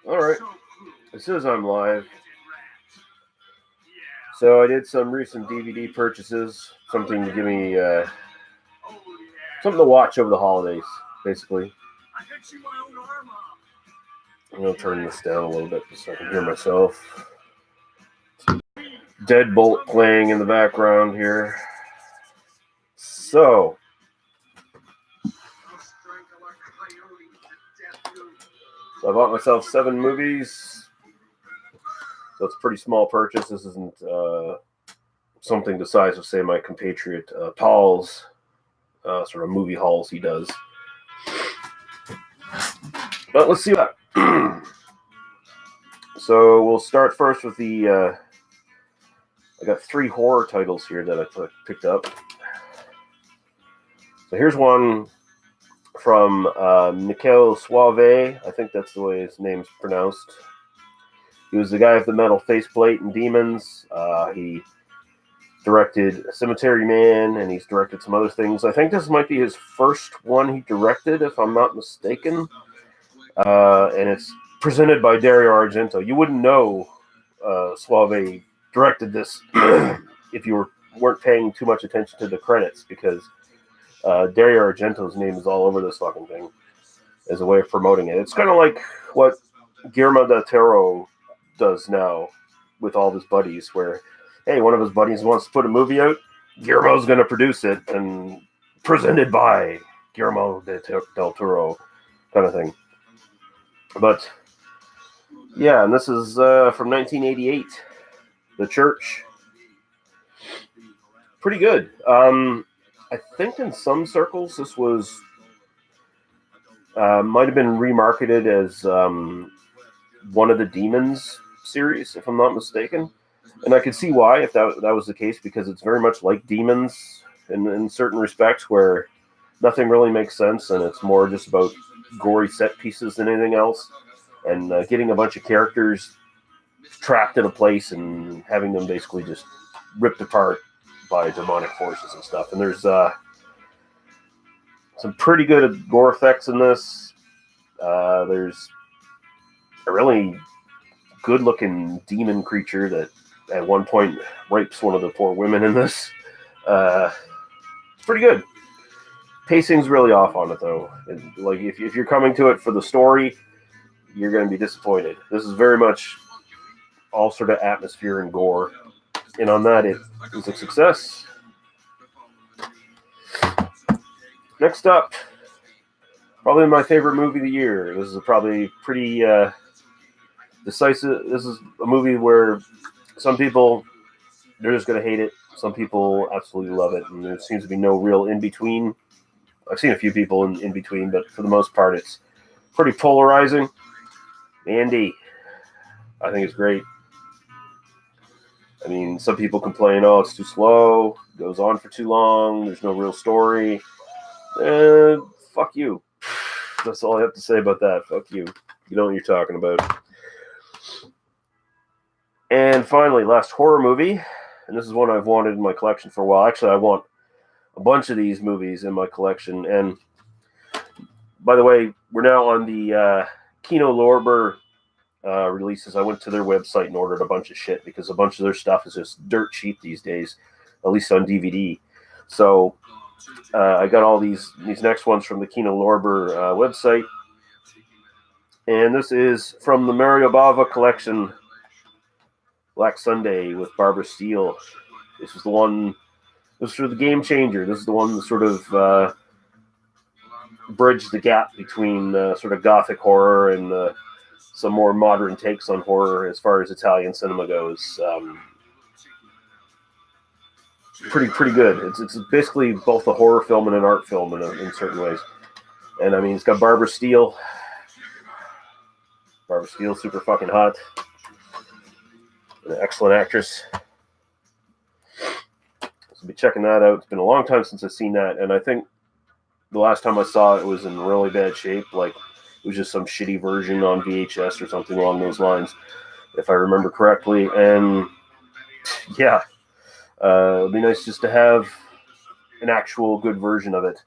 Alright, it says I'm live. So I did some recent DVD purchases, something to give me, something to watch over the holidays, basically. I'm going to turn this down a little bit so I can hear myself. Deadbolt playing in the background here. So I bought myself 7 movies. So it's a pretty small purchase. This isn't something the size of, say, my compatriot Paul's sort of movie hauls he does. But let's see what. So we'll start first with the. I got 3 horror titles here that I picked up. So here's one from Mikel Suave. I think that's the way his name's pronounced. He was the guy with the metal faceplate and Demons. He directed Cemetery Man, and he's directed some other things. I think this might be his first one he directed, if I'm not mistaken. And it's presented by Dario Argento. You wouldn't know Suave directed this if you weren't paying too much attention to the credits, because Dario Argento's name is all over this fucking thing as a way of promoting it. It's kind of like what Guillermo del Toro does now with all of his buddies, where, hey, one of his buddies wants to put a movie out, Guillermo's going to produce it, and presented by Guillermo del Toro kind of thing. But, yeah, and this is from 1988. The Church. Pretty good. I think in some circles this was might have been remarketed as one of the Demons series, if I'm not mistaken. And I could see why, if that was the case, because it's very much like Demons in certain respects, where nothing really makes sense, and it's more just about gory set pieces than anything else, and getting a bunch of characters trapped in a place and having them basically just ripped apart by demonic forces and stuff. And there's some pretty good gore effects in this. There's a really good-looking demon creature that at one point rapes one of the poor women in this. It's pretty good. Pacing's really off on it, though. And, like, if you're coming to it for the story, you're going to be disappointed. This is very much all sort of atmosphere and gore. And on that, it was a success. Next up, probably my favorite movie of the year. This is probably pretty decisive. This is a movie where some people, they're just going to hate it. Some people absolutely love it. And there seems to be no real in-between. I've seen a few people in between, but for the most part, it's pretty polarizing. Mandy, I think it's great. I mean, some people complain, oh, it's too slow, it goes on for too long, there's no real story. Fuck you. That's all I have to say about that. Fuck you. You know what you're talking about. And finally, last horror movie, and this is one I've wanted in my collection for a while. Actually, I want a bunch of these movies in my collection. And by the way, we're now on the Kino Lorber releases. I went to their website and ordered a bunch of shit because a bunch of their stuff is just dirt cheap these days, at least on DVD. So I got all these next ones from the Kino Lorber website. And this is from the Mario Bava collection, Black Sunday with Barbara Steele. This was the one, this was sort of the game changer. This is the one that sort of bridged the gap between sort of gothic horror and some more modern takes on horror as far as Italian cinema goes. Pretty good. It's basically both a horror film and an art film in certain ways. And I mean, it's got Barbara Steele. Barbara Steele, super fucking hot. An excellent actress. So be checking that out. It's been a long time since I've seen that, and I think the last time I saw it was in really bad shape. Like, it was just some shitty version on VHS or something along those lines, if I remember correctly. And yeah, it'd be nice just to have an actual good version of it.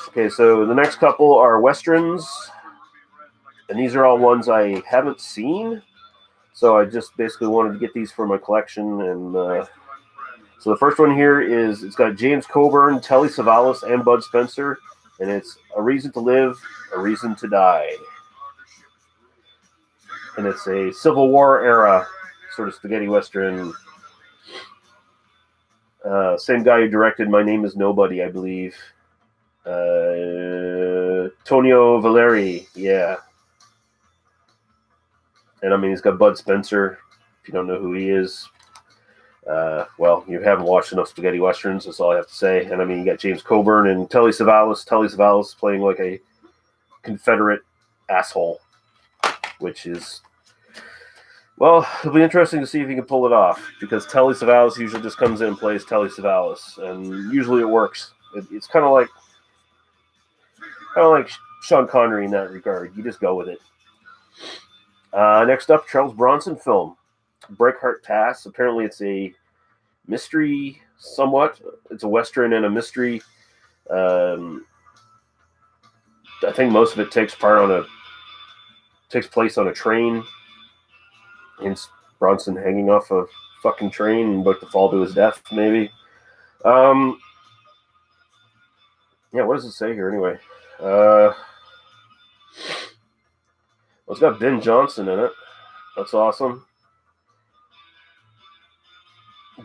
Okay, so the next couple are Westerns. And these are all ones I haven't seen. So I just basically wanted to get these for my collection. And so the first one here is, it's got James Coburn, Telly Savalas, and Bud Spencer. And it's A Reason to Live, A Reason to Die. And it's a Civil War era sort of spaghetti western. Same guy who directed My Name is Nobody, I believe. Tonio Valeri, yeah. And I mean, he's got Bud Spencer. If you don't know who he is, well, you haven't watched enough spaghetti westerns. That's all I have to say. And I mean, you got James Coburn and Telly Savalas. Telly Savalas playing like a Confederate asshole, which is, well, it'll be interesting to see if he can pull it off, because Telly Savalas usually just comes in and plays Telly Savalas, and usually it works. It's kind of like Sean Connery in that regard. You just go with it. Next up, Charles Bronson film, Breakheart Pass. Apparently it's a mystery somewhat. It's a western and a mystery. I think most of it takes place on a train. And Bronson hanging off a fucking train and about to fall to his death, maybe. Yeah, what does it say here anyway? Well, it's got Ben Johnson in it. That's awesome.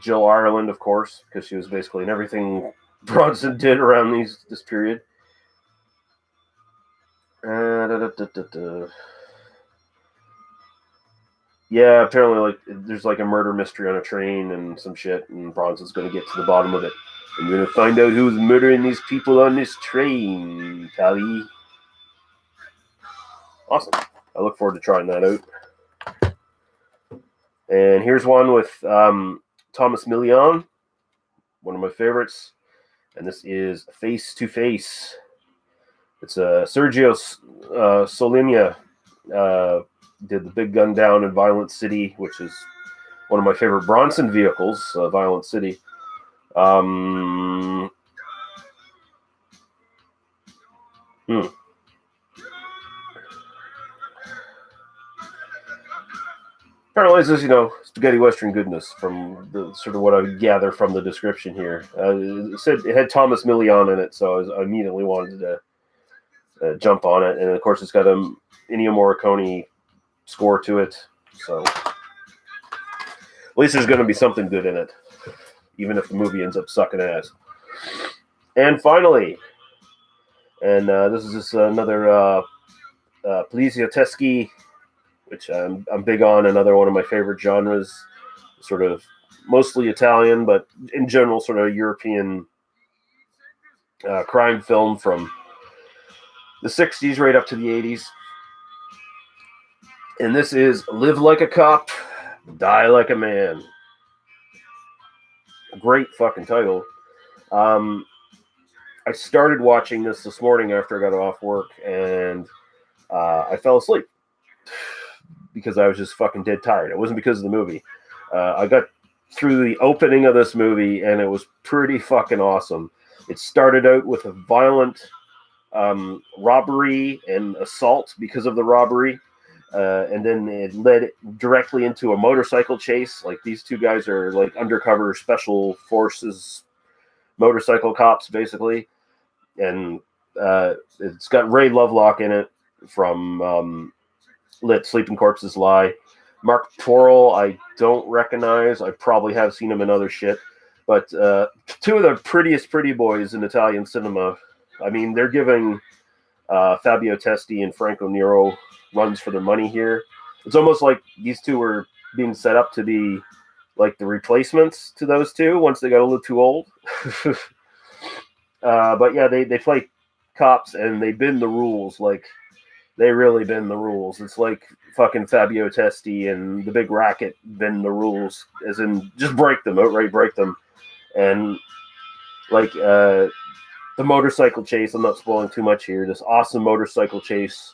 Jill Ireland, of course, because she was basically in everything Bronson did around this period. Yeah, apparently, there's a murder mystery on a train and some shit, and Bronson's going to get to the bottom of it. And you're going to find out who's murdering these people on this train, Tally. Awesome. I look forward to trying that out. And here's one with Thomas Millian, one of my favorites. And this is Face to Face. It's Sergio Solimia did The Big Gun Down in Violent City, which is one of my favorite Bronson vehicles, Violent City. Apparently, this is, spaghetti western goodness from the sort of what I gather from the description here. It said it had Thomas Millian in it, so I immediately wanted to jump on it. And of course, it's got a Ennio Morricone score to it, so at least there's going to be something good in it, even if the movie ends up sucking ass. And finally, and this is just another Poliziotteschi, which I'm big on, another one of my favorite genres, sort of mostly Italian, but in general sort of European crime film from the 60s right up to the 80s. And this is Live Like a Cop, Die Like a Man. Great fucking title. I started watching this morning after I got off work, and I fell asleep because I was just fucking dead tired. It wasn't because of the movie. I got through the opening of this movie, and it was pretty fucking awesome. It started out with a violent robbery and assault because of the robbery. And then it led directly into a motorcycle chase. Like, these two guys are like undercover special forces motorcycle cops, basically. And it's got Ray Lovelock in it from Let Sleeping Corpses Lie. Mark Toro, I don't recognize. I probably have seen him in other shit. But two of the prettiest pretty boys in Italian cinema. I mean, they're giving Fabio Testi and Franco Nero runs for their money here. It's almost like these two were being set up to be like the replacements to those two once they got a little too old. But yeah, they play cops and they bend the rules. Like, they really bend the rules. It's like fucking Fabio Testi and the Big Racket bend the rules, as in just break them, outright break them. And like the motorcycle chase, I'm not spoiling too much here, this awesome motorcycle chase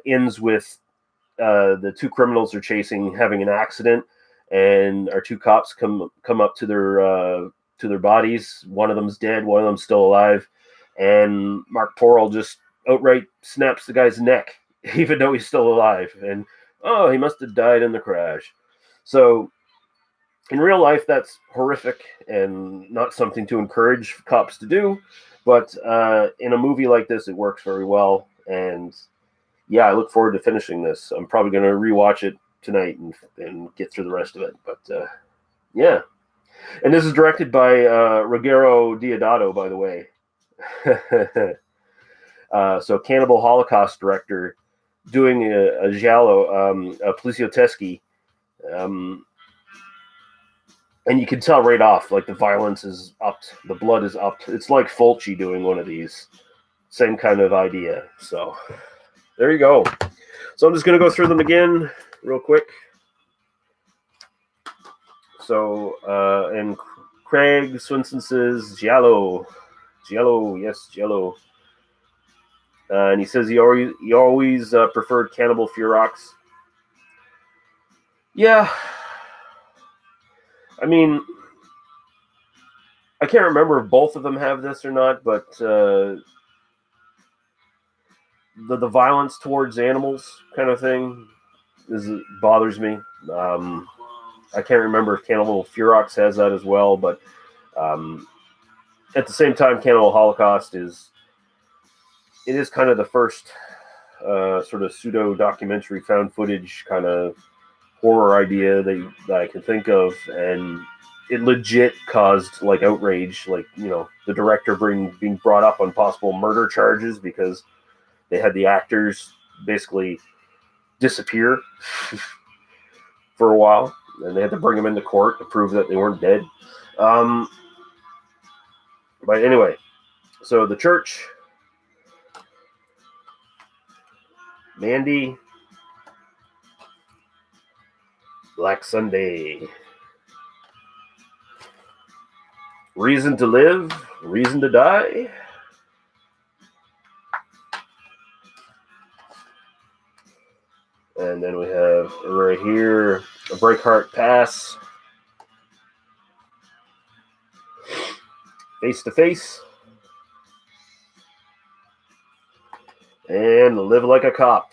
ends with the two criminals they're chasing having an accident, and our two cops come up to their bodies. One of them's dead, one of them's still alive, and Mark Porl just outright snaps the guy's neck even though he's still alive. And, oh, he must have died in the crash. So in real life, that's horrific and not something to encourage cops to do. But in a movie like this, it works very well. And yeah, I look forward to finishing this. I'm probably going to rewatch it tonight and get through the rest of it. But yeah. And this is directed by Ruggero Deodato, by the way. So Cannibal Holocaust director doing a giallo, a poliziotteschi. And you can tell right off, like, the violence is upped, the blood is upped. It's like Fulci doing one of these. Same kind of idea. So there you go. So I'm just going to go through them again real quick. So, and Craig Swinson says, Giallo, yes, Giallo. And he says he always preferred Cannibal Ferox. Yeah. I mean, I can't remember if both of them have this or not, but the violence towards animals kind of thing bothers me. I can't remember if Cannibal Ferox has that as well, but at the same time, Cannibal Holocaust is kind of the first sort of pseudo-documentary found footage kind of horror idea that I can think of, and it legit caused like outrage, like, you know, the director being brought up on possible murder charges because they had the actors basically disappear for a while, and they had to bring them into court to prove that they weren't dead. But anyway, so The Church, Mandy, Black Sunday, Reason to Live, Reason to Die, and then we have right here A Breakheart Pass, Face to Face, and Live Like a Cop,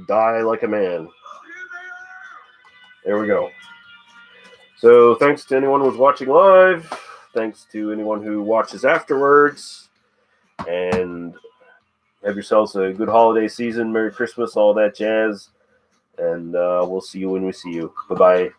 Die Like a Man. There we go. So thanks to anyone who was watching live. Thanks to anyone who watches afterwards. And have yourselves a good holiday season. Merry Christmas, all that jazz. And we'll see you when we see you. Bye-bye.